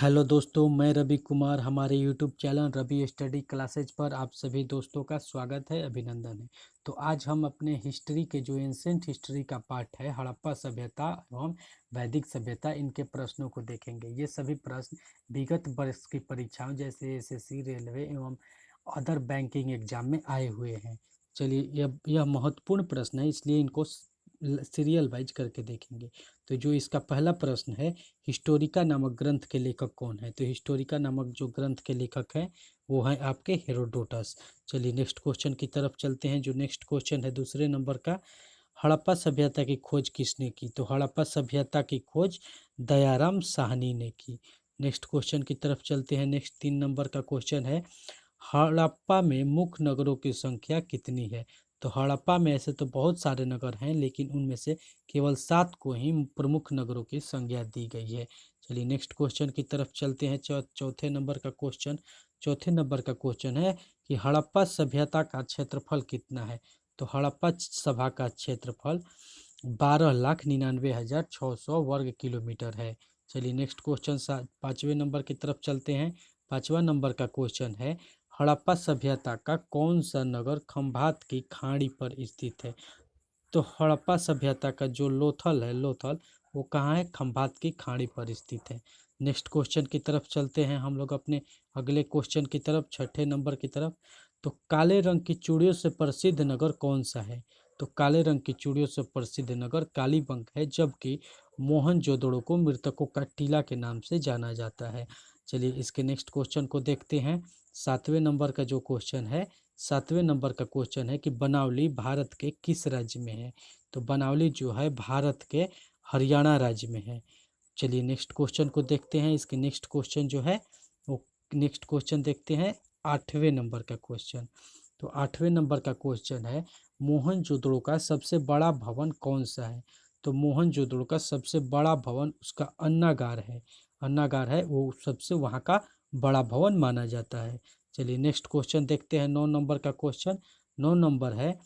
Hello दोस्तों, मैं रवि कुमार। हमारे YouTube channel Ravi study classes पर आप सभी दोस्तों का स्वागत है, अभिनंदन है। तो आज हम अपने हिस्ट्री के जो एंसेंट हिस्ट्री का पार्ट है, हड़प्पा सभ्यता एवं वैदिक सभ्यता, इनके प्रश्नों को देखेंगे। ये सभी प्रश्न विगत वर्ष की परीक्षाओं जैसे एसएससी, रेलवे एवं अदर बैंकिंग एग्जाम में आए हुए हैं। चलिए, यह महत्वपूर्ण प्रश्न है, इसलिए इनको सीरियल वाइज करके देखेंगे। तो जो इसका पहला प्रश्न है, हिस्टोरिका नामक ग्रंथ के लेखक कौन है? तो हिस्टोरिका नामक जो ग्रंथ के लेखक हैं वो हैं आपके हेरोडोटस। चलिए नेक्स्ट क्वेश्चन की तरफ चलते हैं। जो नेक्स्ट क्वेश्चन है दूसरे नंबर का, हड़प्पा सभ्यता की खोज किसने की? तो हड़प्पा सभ्यता की खोज दयाराम साहनी ने की। नेक्स्ट क्वेश्चन की तरफ चलते हैं। नेक्स्ट 3 नंबर का क्वेश्चन है, हड़प्पा में मुख्य नगरों की संख्या कितनी है? तो हड़प्पा में ऐसे तो बहुत सारे नगर हैं, लेकिन उनमें से केवल 7 को ही प्रमुख नगरों की संज्ञा दी गई है। चलिए नेक्स्ट क्वेश्चन की तरफ चलते हैं। चौथे नंबर का क्वेश्चन, चौथे नंबर का क्वेश्चन है कि हड़प्पा सभ्यता का क्षेत्रफल कितना है? तो हड़प्पा सभा का क्षेत्रफल 12,99,600 वर्ग किलोमीटर है। चलिए नेक्स्ट क्वेश्चन 5वें नंबर की तरफ चलते हैं। 5वां नंबर का क्वेश्चन है, हड़प्पा सभ्यता का कौन सा नगर खंभात की खाड़ी पर स्थित है? तो हड़प्पा सभ्यता का जो लोथल है, लोथल वो कहाँ है? खंभात की खाड़ी पर स्थित है। नेक्स्ट क्वेश्चन की तरफ चलते हैं हम लोग अपने अगले क्वेश्चन की तरफ, छठे नंबर की तरफ। तो काले रंग की चूड़ियों से प्रसिद्ध नगर कौन सा है? तो काले रंग की चूड़ियों से प्रसिद्ध नगर कालीबंग है, जबकि मोहनजोदड़ो को मृतकों का टीला के नाम से जाना जाता है। चलिए इसके नेक्स्ट क्वेश्चन को देखते हैं। 7वें नंबर का जो क्वेश्चन है, 7वें नंबर का क्वेश्चन है कि बनावली भारत के किस राज्य में है? तो बनावली जो है भारत के हरियाणा राज्य में है। चलिए नेक्स्ट क्वेश्चन को देखते हैं। इसके नेक्स्ट क्वेश्चन जो है वो, नेक्स्ट क्वेश्चन देखते हैं 8वें नंबर का क्वेश्चन। तो 8वें नंबर का क्वेश्चन है, मोहनजोदड़ो का सबसे बड़ा भवन कौन सा है? तो मोहनजोदड़ो का सबसे बड़ा भवन उसका अन्नागार है। अन्नागार है वो सबसे वहाँ का बड़ा भवन माना जाता है। चलिए नेक्स्ट क्वेश्चन देखते हैं। 9 नंबर का क्वेश्चन, 9 नंबर है,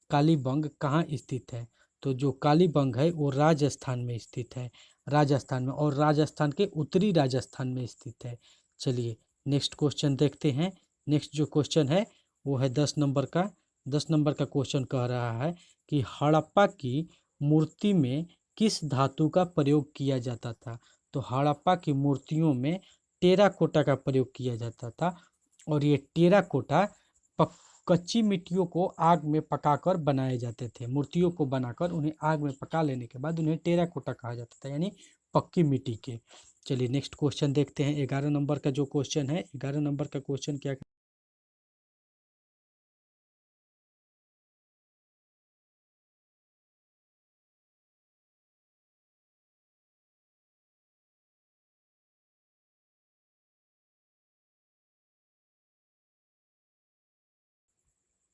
कालीबंग कहाँ स्थित है? तो जो कालीबंग है वो राजस्थान में स्थित है, राजस्थान में, और राजस्थान के उत्तरी राजस्थान में स्थित है। चलिए नेक्स्ट क्वेश्चन देखते हैं। नेक्स्ट जो क्वेश्चन है वो है 10 नंबर का। 10 नंबर का क्वेश्चन कह रहा है कि हड़प्पा की मूर्ति में किस धातु का प्रयोग किया जाता था? तो हड़प्पा की मूर्तियों में टेराकोटा का प्रयोग किया जाता था, और ये टेराकोटा कच्ची मिट्टियों को आग में पकाकर बनाए जाते थे। मूर्तियों को बनाकर उन्हें आग में पका लेने के बाद उन्हें टेराकोटा कहा जाता था, यानी पक्की मिट्टी के। चलिए नेक्स्ट क्वेश्चन देखते हैं। 11 नंबर का जो क्वेश्चन है, 11 नंबर का क्वेश्चन क्या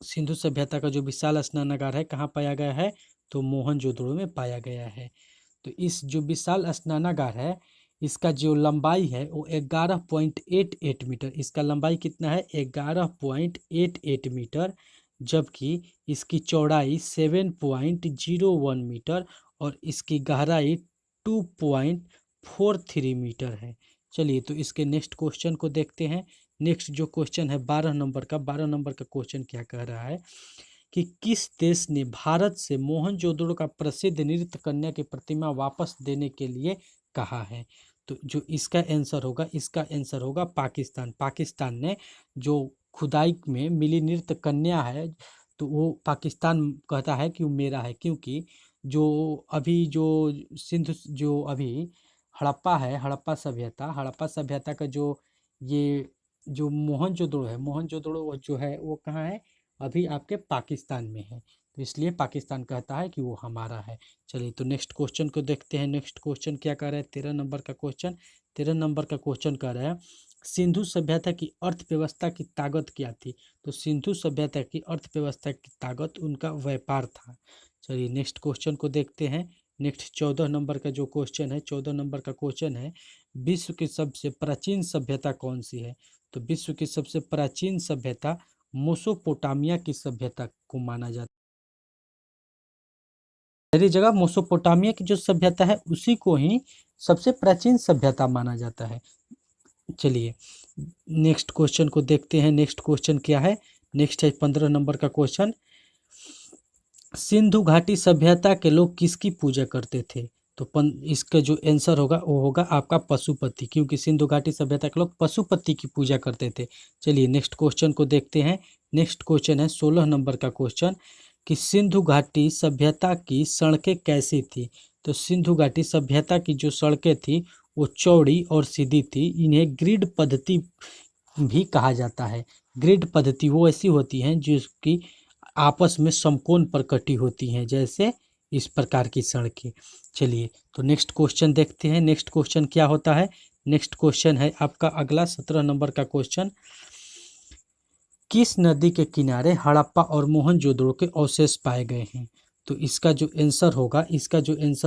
सिंधु सभ्यता का जो विशाल स्नानागार है कहाँ पाया गया है? तो मोहनजोदड़ो में पाया गया है। तो इस जो विशाल स्नानागार है, इसका जो लंबाई है वो 11.88 मीटर, इसका लंबाई कितना है? 11.88 मीटर, जबकि इसकी चौड़ाई 7.01 मीटर और इसकी गहराई 2.43 मीटर है। चलिए तो इसके नेक्स्ट क्वेश्चन को देखते हैं। नेक्स्ट जो क्वेश्चन है 12 नंबर का, 12 नंबर का क्वेश्चन क्या कह रहा है कि किस देश ने भारत से मोहनजोदड़ो का प्रसिद्ध नृत्य कन्या की प्रतिमा वापस देने के लिए कहा है? तो जो इसका आंसर होगा, इसका आंसर होगा पाकिस्तान। पाकिस्तान ने जो खुदाई में मिली नृत्य कन्या है, तो वो पाकिस्तान कहता है कि वो मेरा है, क्योंकि जो अभी जो सिंधु जो अभी हड़प्पा है, हड़प्पा सभ्यता का जो ये जो मोहनजोदड़ो है, मोहनजोदड़ो जो है वो कहाँ है? अभी आपके पाकिस्तान में है, तो इसलिए पाकिस्तान कहता है कि वो हमारा है। चलिए तो नेक्स्ट क्वेश्चन को देखते हैं। नेक्स्ट क्वेश्चन क्या कर रहा है? 13 नंबर का क्वेश्चन, 13 नंबर का क्वेश्चन कर रहा है, सिंधु सभ्यता की अर्थव्यवस्था की ताकत क्या थी? तो सिंधु सभ्यता की अर्थव्यवस्था की ताकत उनका व्यापार था। चलिए नेक्स्ट क्वेश्चन को देखते हैं। नेक्स्ट 14 नंबर का जो क्वेश्चन है, 14 नंबर का क्वेश्चन है, विश्व की सबसे प्राचीन सभ्यता कौन सी है? तो विश्व की सबसे प्राचीन सभ्यता मोसोपोटामिया की सभ्यता को माना जाता है। पहली जगह मोसोपोटामिया की जो सभ्यता है उसी को ही सबसे प्राचीन सभ्यता माना जाता है। चलिए नेक्स्ट क्वेश्चन को देखते हैं। नेक्स्ट क्वेश्चन क्या है? नेक्स्ट है 15 नंबर का क्वेश्चन। सिंधु घाटी सभ्यता के लोग किसकी पूजा करते थे? तो इसका जो आंसर होगा वो होगा आपका पशुपति, क्योंकि सिंधु घाटी सभ्यता के लोग पशुपति की पूजा करते थे। चलिए नेक्स्ट क्वेश्चन को देखते हैं। नेक्स्ट क्वेश्चन है 16 नंबर का क्वेश्चन कि सिंधु घाटी सभ्यता की सड़कें कैसी थी? तो सिंधु घाटी सभ्यता की जो सड़कें थी वो चौड़ी और सीधी थी। इन्हें ग्रिड पद्धति भी कहा जाता है। ग्रिड पद्धति वो ऐसी होती हैं जिसकी आपस में समकोण पर कटी होती हैं, जैसे इस प्रकार की सड़कें। चलिए तो नेक्स्ट क्वेश्चन देखते हैं। नेक्स्ट क्वेश्चन क्या होता है? नेक्स्ट क्वेश्चन है आपका अगला 17 नंबर का क्वेश्चन। किस नदी के किनारे हड़प्पा और मोहनजोदड़ो के अवशेष पाए गए हैं? तो इसका जो आंसर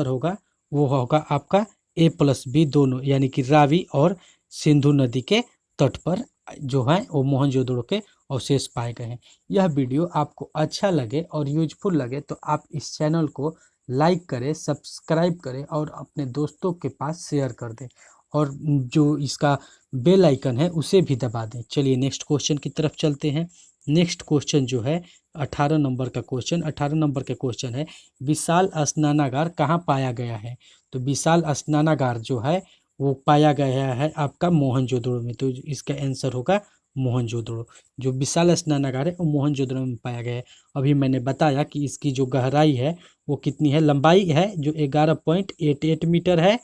होगा वो होगा आपका A+B दोनों, यानी कि रावी और सिंधु नदी के तट पर जो है वो मोहनजोदड़ो के अवशेष पाए गए हैं। यह वीडियो आपको अच्छा लगे और यूजफुल लगे तो आप इस चैनल को लाइक करें, सब्सक्राइब करें और अपने दोस्तों के पास शेयर कर दें, और जो इसका बेल आइकन है उसे भी दबा दें। चलिए नेक्स्ट क्वेश्चन की तरफ चलते हैं। नेक्स्ट क्वेश्चन जो है 18 नंबर का क्वेश्चन। 18 नंबर का क्वेश्चन है विशाल स्नानागार कहाँ पाया गया है? तो विशाल स्नानागार जो है वो पाया गया है आपका मोहनजोदड़ो में। तो इसका आंसर होगा मोहनजोदड़ो। जो विशाल स्नानागार है वो मोहनजोदड़ो में पाया गया है। अभी मैंने बताया कि इसकी जो गहराई है वो कितनी है, लंबाई है जो 11.88 मीटर है,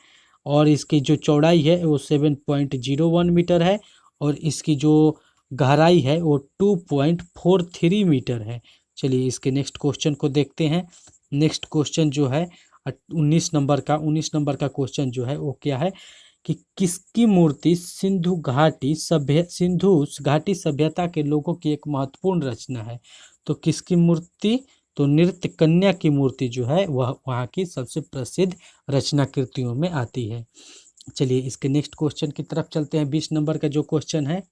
और इसकी जो चौड़ाई है वो 7.01 मीटर है, और इसकी जो गहराई है वो 2.43 मीटर है। चलिए इसके नेक्स्ट क्वेश्चन को देखते हैं। नेक्स्ट क्वेश्चन जो है 19 नंबर का क्वेश्चन जो है वो क्या है कि किसकी मूर्ति सिंधु घाटी सभ्यता के लोगों की एक महत्वपूर्ण रचना है? तो किसकी मूर्ति? तो नृत्य कन्या की मूर्ति जो है वह वहाँ की सबसे प्रसिद्ध रचना कृतियों में आती है। चलिए इसके नेक्स्ट क्वेश्चन की तरफ चलते हैं। 20 नंबर का जो क्वेश्चन है,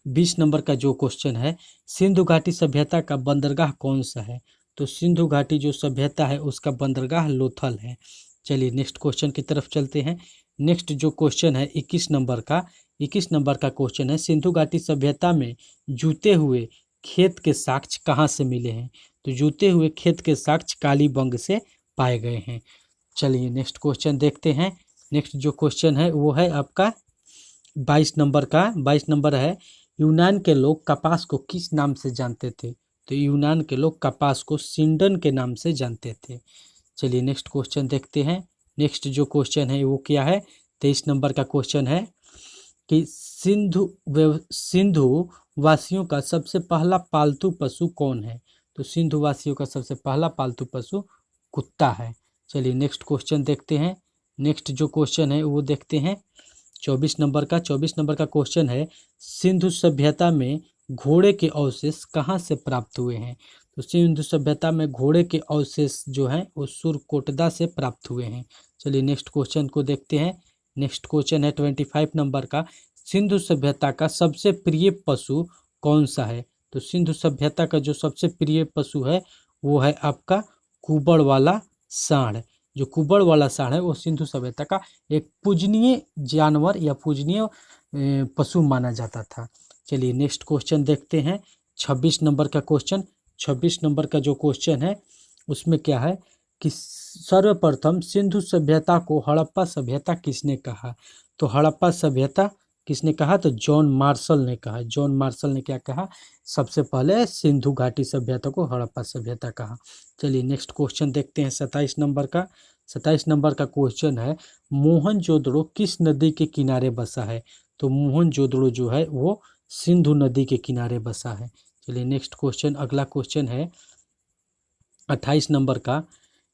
20 नंबर का जो क्वेश्चन है, सिंधु घाटी सभ्यता का बंदरगाह कौन सा है? तो सिंधु घाटी जो सभ्यता है उसका बंदरगाह लोथल है। चलिए नेक्स्ट क्वेश्चन की तरफ चलते हैं। नेक्स्ट जो क्वेश्चन है 21 नंबर का क्वेश्चन है सिंधु घाटी सभ्यता में जूते हुए खेत के साक्ष्य कहाँ से मिले हैं? तो जूते हुए खेत के साक्ष्य कालीबंग से पाए गए हैं। चलिए नेक्स्ट क्वेश्चन देखते हैं। नेक्स्ट जो क्वेश्चन है वो है आपका 22 नंबर है यूनान के लोग कपास को किस नाम से जानते थे? तो यूनान के लोग कपास को सिंडन के नाम से जानते थे। चलिए नेक्स्ट क्वेश्चन देखते हैं। नेक्स्ट जो क्वेश्चन है वो क्या है? 23 नंबर का क्वेश्चन है कि सिंधु वासियों का सबसे पहला पालतू पशु कौन है? तो सिंधु वासियों का सबसे पहला पालतू पशु कुत्ता है। चलिए नेक्स्ट क्वेश्चन देखते हैं। नेक्स्ट जो क्वेश्चन है वो देखते हैं 24 नंबर का क्वेश्चन है सिंधु सभ्यता में घोड़े के अवशेष कहाँ से प्राप्त हुए हैं? तो सिंधु सभ्यता में घोड़े के अवशेष जो हैं वो सुरकोटदा से प्राप्त हुए हैं। चलिए नेक्स्ट क्वेश्चन को देखते हैं। नेक्स्ट क्वेश्चन है 25 नंबर का, सिंधु सभ्यता का सबसे प्रिय पशु कौन सा है? तो सिंधु सभ्यता का जो सबसे प्रिय पशु है वो है आपका कुबड़ वाला सांड। जो कुबड़ वाला सांड है वो सिंधु सभ्यता का एक पूजनीय जानवर या पूजनीय पशु माना जाता था। चलिए नेक्स्ट क्वेश्चन देखते हैं 26 नंबर का क्वेश्चन। 26 नंबर का जो क्वेश्चन है उसमें क्या है कि सर्वप्रथम सिंधु सभ्यता को हड़प्पा सभ्यता किसने कहा? तो हड़प्पा सभ्यता किसने कहा? तो जॉन मार्शल ने कहा। जॉन मार्शल ने क्या कहा? सबसे पहले सिंधु घाटी सभ्यता को हड़प्पा सभ्यता कहा। चलिए नेक्स्ट क्वेश्चन देखते हैं 27 नंबर का। 27 नंबर का क्वेश्चन है मोहनजोदड़ो किस नदी के किनारे बसा है? तो मोहनजोदड़ो जो है वो सिंधु नदी के किनारे बसा है। चलिए नेक्स्ट क्वेश्चन, अगला क्वेश्चन है 28 नंबर का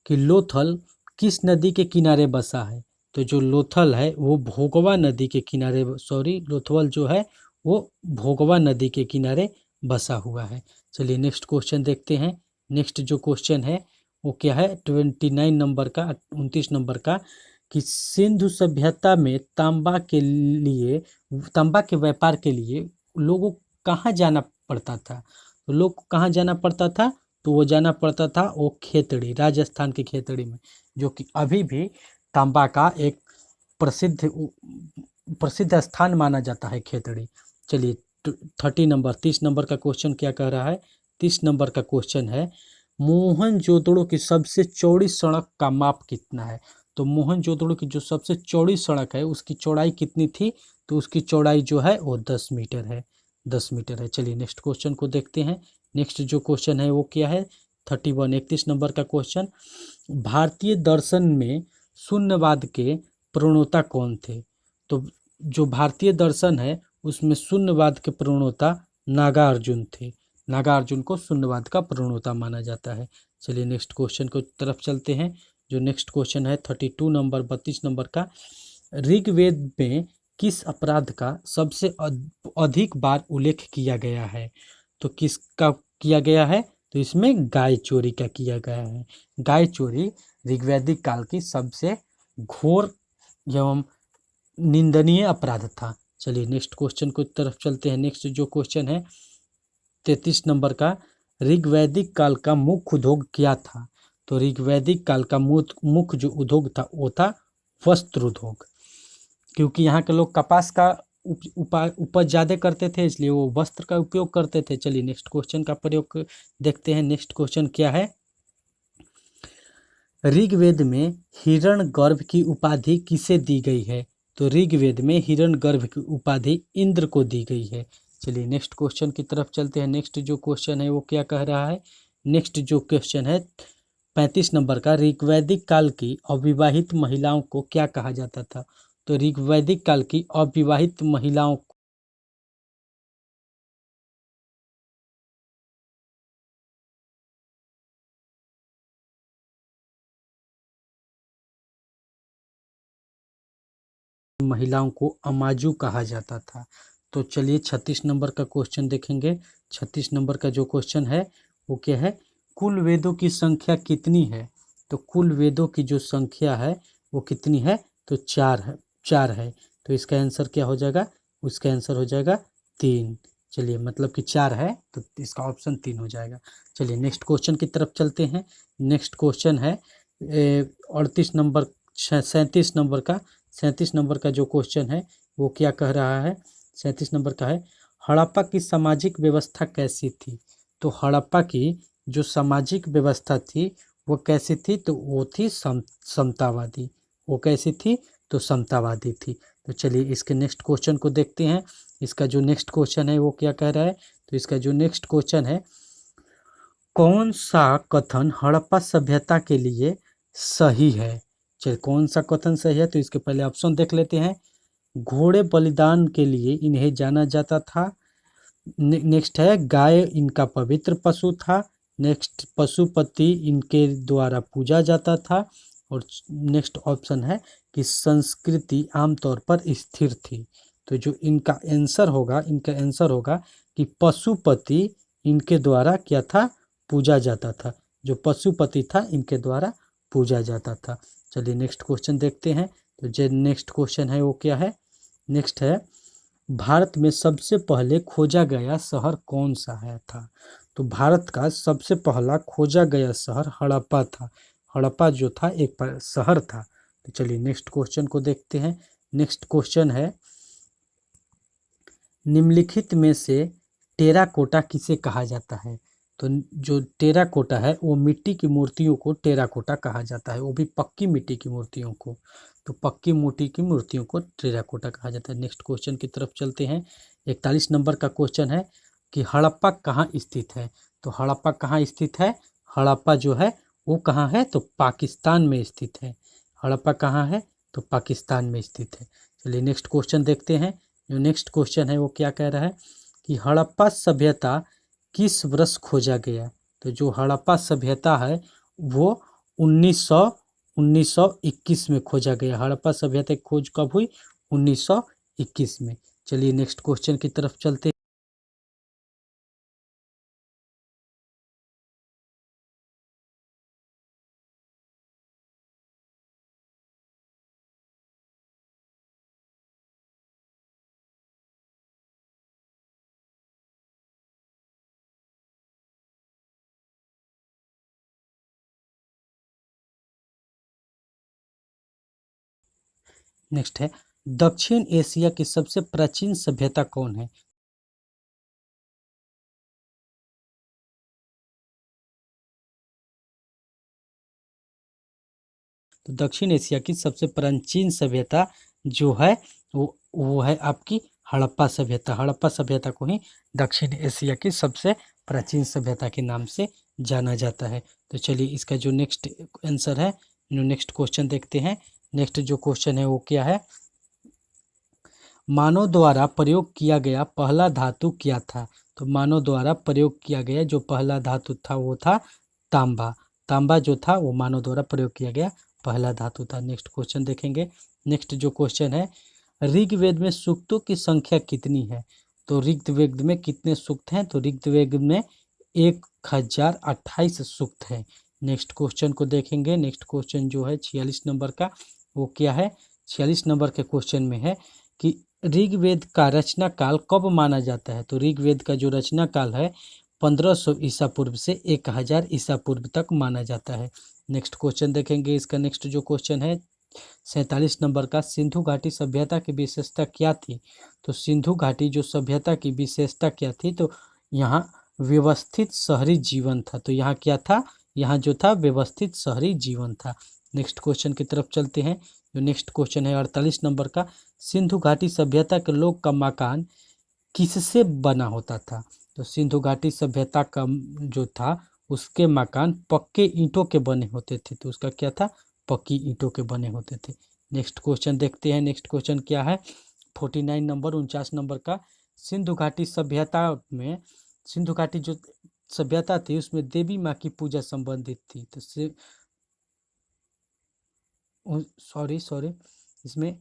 कि लोथल किस नदी के किनारे बसा है? तो जो लोथल है वो भोगवा नदी के किनारे, लोथल जो है वो भोगवा नदी के किनारे बसा हुआ है। चलिए नेक्स्ट क्वेश्चन देखते हैं। नेक्स्ट जो क्वेश्चन है वो क्या है 29 नंबर का, 29 नंबर का कि सिंधु सभ्यता में तांबा के व्यापार के लिए लोगों को कहाँ जाना पड़ता था? तो लोग को कहाँ जाना पड़ता था? तो वो जाना पड़ता था वो खेतड़ी, राजस्थान की खेतड़ी में, जो कि अभी भी तांबा का एक प्रसिद्ध प्रसिद्ध स्थान माना जाता है खेतड़ी। चलिए 30 नंबर का क्वेश्चन क्या कह रहा है, 30 नंबर का क्वेश्चन है मोहनजोदड़ो की सबसे चौड़ी सड़क का माप कितना है। तो मोहनजोदड़ो की जो सबसे चौड़ी सड़क है उसकी चौड़ाई कितनी थी, तो उसकी चौड़ाई जो है वो 10 मीटर है, 10 मीटर है। चलिए नेक्स्ट क्वेश्चन को देखते हैं। नेक्स्ट जो क्वेश्चन है वो क्या है, 31 का क्वेश्चन, भारतीय दर्शन में शून्यवाद के प्रणेता कौन थे। तो जो भारतीय दर्शन है उसमें शून्यवाद के प्रणेता नागार्जुन थे, नागार्जुन को शून्यवाद का प्रणेता माना जाता है। चलिए नेक्स्ट क्वेश्चन को तरफ चलते हैं। जो नेक्स्ट क्वेश्चन है 32 नंबर का, ऋग्वेद में किस अपराध का सबसे अधिक बार उल्लेख किया गया है। तो किसका किया गया है, तो इसमें गाय चोरी का किया गया है। गाय चोरी ऋग्वैदिक काल की सबसे घोर एवं निंदनीय अपराध था। चलिए नेक्स्ट क्वेश्चन को तरफ चलते हैं। नेक्स्ट जो क्वेश्चन है 33 नंबर का, ऋग्वैदिक काल का मुख्य उद्योग क्या था। तो ऋग्वैदिक काल का मुख्य जो उद्योग था वो था वस्त्र उद्योग, क्योंकि यहाँ के लोग कपास का उपज ज़्यादा करते थे इसलिए वो वस्त्र का उपयोग करते थे। चलिए नेक्स्ट क्वेश्चन का प्रयोग देखते हैं। नेक्स्ट क्वेश्चन क्या है, ऋग्वेद में हिरण्यगर्भ की उपाधि किसे दी गई है। तो ऋग्वेद में हिरण्यगर्भ की उपाधि इंद्र को दी गई है। चलिए नेक्स्ट क्वेश्चन की तरफ चलते हैं। नेक्स्ट जो क्वेश्चन है वो क्या कह रहा है, नेक्स्ट जो क्वेश्चन है 35 नंबर का, ऋग्वैदिक काल की अविवाहित महिलाओं को क्या कहा जाता था। तो ऋग्वैदिक काल की अविवाहित महिलाओं को अमाजू कहा जाता था। तो चलिए 36 नंबर का क्वेश्चन देखेंगे। 36 नंबर का जो क्वेश्चन है वो क्या है, कुल वेदों की संख्या कितनी है। तो कुल वेदों की जो संख्या है वो कितनी है, तो 4 है, 4 है। तो इसका आंसर क्या हो जाएगा, उसका आंसर हो जाएगा 3। चलिए मतलब कि 4 है तो इसका ऑप्शन 3 हो जाएगा। चलिए नेक्स्ट क्वेश्चन की तरफ चलते हैं। नेक्स्ट क्वेश्चन है 38 नंबर 37 नंबर का, 37 नंबर का जो क्वेश्चन है वो क्या कह रहा है, 37 नंबर का है, हड़प्पा की सामाजिक व्यवस्था कैसी थी। तो हड़प्पा की जो सामाजिक व्यवस्था थी वो कैसी थी, तो वो थी समतावादी। वो कैसी थी, तो समतावादी थी। तो चलिए इसके नेक्स्ट क्वेश्चन को देखते हैं। इसका जो नेक्स्ट क्वेश्चन है वो क्या कह रहा है, तो इसका जो नेक्स्ट क्वेश्चन है, कौन सा कथन हड़प्पा सभ्यता के लिए सही है। चलिए कौन सा कथन सही है, तो इसके पहले ऑप्शन देख लेते हैं। घोड़े बलिदान के लिए इन्हें जाना जाता था। नेक्स्ट है गाय इनका पवित्र पशु था। नेक्स्ट पशुपति इनके द्वारा पूजा जाता था। और नेक्स्ट ऑप्शन है कि संस्कृति आमतौर पर स्थिर थी। तो जो इनका आंसर होगा कि पशुपति इनके द्वारा क्या था, पूजा जाता था। जो पशुपति था इनके द्वारा पूजा जाता था। चलिए नेक्स्ट क्वेश्चन देखते हैं। तो जो नेक्स्ट क्वेश्चन है वो क्या है, नेक्स्ट है, भारत में सबसे पहले खोजा गया शहर कौन सा है था। तो भारत का सबसे पहला खोजा गया शहर हड़प्पा था। हड़प्पा जो था एक शहर था। तो चलिए नेक्स्ट क्वेश्चन को देखते हैं। नेक्स्ट क्वेश्चन है, निम्नलिखित में से टेराकोटा किसे कहा जाता है। तो जो टेराकोटा है वो मिट्टी की मूर्तियों को टेराकोटा कहा जाता है, वो भी पक्की मिट्टी की मूर्तियों को। तो पक्की मिट्टी की मूर्तियों को टेराकोटा कहा जाता है। नेक्स्ट क्वेश्चन की तरफ चलते हैं। 41 नंबर का क्वेश्चन है कि हड़प्पा कहाँ स्थित है। तो हड़प्पा कहाँ स्थित है, हड़प्पा जो है वो कहाँ है, तो पाकिस्तान में स्थित है। हड़प्पा कहाँ है, तो पाकिस्तान में स्थित है। चलिए नेक्स्ट क्वेश्चन देखते हैं। जो नेक्स्ट क्वेश्चन है वो क्या कह रहा है कि हड़प्पा सभ्यता किस वर्ष खोजा गया। तो जो हड़प्पा सभ्यता है वो 1921 में खोजा गया। हड़प्पा सभ्यता की खोज कब हुई, 1921 में। चलिए नेक्स्ट क्वेश्चन की तरफ चलते हैं। नेक्स्ट है दक्षिण एशिया की सबसे प्राचीन सभ्यता कौन है? तो दक्षिण एशिया की सबसे प्राचीन सभ्यता जो है वो है आपकी हड़प्पा सभ्यता। हड़प्पा सभ्यता को ही दक्षिण एशिया की सबसे प्राचीन सभ्यता के नाम से जाना जाता है। तो चलिए इसका जो नेक्स्ट आंसर है, नेक्स्ट क्वेश्चन देखते हैं। नेक्स्ट जो क्वेश्चन है वो क्या है? मानव द्वारा प्रयोग किया गया पहला धातु क्या था? तो मानव द्वारा प्रयोग किया गया जो पहला धातु था वो था तांबा। तांबा जो था वो मानव द्वारा प्रयोग किया गया पहला धातु था। नेक्स्ट क्वेश्चन देखेंगे। नेक्स्ट जो क्वेश्चन है, ऋग्वेद में सूक्तों की संख्या कितनी है? तो ऋग्वेद में कितने सूक्त हैं? तो ऋग्वेद में 1028 सूक्त है। नेक्स्ट क्वेश्चन को देखेंगे। नेक्स्ट क्वेश्चन जो है 46 नंबर का, वो क्या है? 46 नंबर के क्वेश्चन में है कि ऋग्वेद का रचना काल कब माना जाता है? तो ऋग्वेद का जो रचना काल है 1500 ईसा पूर्व से 1000 ईसा पूर्व तक माना जाता है। नेक्स्ट क्वेश्चन देखेंगे। इसका नेक्स्ट जो क्वेश्चन है 47 नंबर का, सिंधु घाटी सभ्यता की विशेषता क्या थी? तो सिंधु घाटी जो सभ्यता की विशेषता क्या थी? तो यहाँ व्यवस्थित शहरी जीवन था। तो यहाँ क्या था? यहाँ जो था व्यवस्थित शहरी जीवन था। नेक्स्ट क्वेश्चन की तरफ चलते हैं। जो नेक्स्ट क्वेश्चन है 48 नंबर का, सिंधु घाटी सभ्यता के लोग का मकान किससे बना होता था? तो सिंधु घाटी सभ्यता का जो था उसके मकान पक्के ईंटों के बने होते थे। तो उसका क्या था? पक्की ईंटों के बने होते थे। नेक्स्ट क्वेश्चन देखते हैं। नेक्स्ट क्वेश्चन क्या है? 49 नंबर 49 नंबर का, सिंधु घाटी सभ्यता में, सिंधु घाटी जो सभ्यता थी उसमें देवी माँ की पूजा संबंधित थी। तो सॉरी इसमें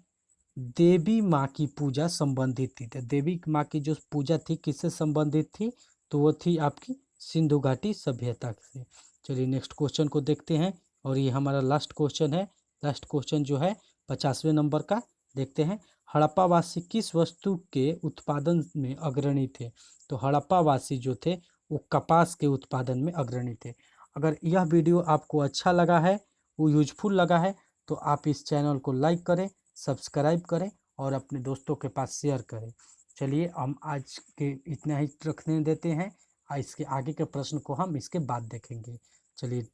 देवी माँ की पूजा संबंधित थी। तो देवी माँ की जो पूजा थी किससे संबंधित थी? तो वो थी आपकी सिंधु घाटी सभ्यता से। चलिए नेक्स्ट क्वेश्चन को देखते हैं और ये हमारा लास्ट क्वेश्चन है। लास्ट क्वेश्चन जो है 50वें नंबर का, देखते हैं। हड़प्पावासी किस वस्तु के उत्पादन में अग्रणी थे? तो हड़प्पावासी जो थे वो कपास के उत्पादन में अग्रणी थे। अगर यह वीडियो आपको अच्छा लगा है, वो यूजफुल लगा है, तो आप इस चैनल को लाइक करें, सब्सक्राइब करें और अपने दोस्तों के पास शेयर करें। चलिए हम आज के इतना ही रखने देते हैं। इसके आगे के प्रश्न को हम इसके बाद देखेंगे। चलिए।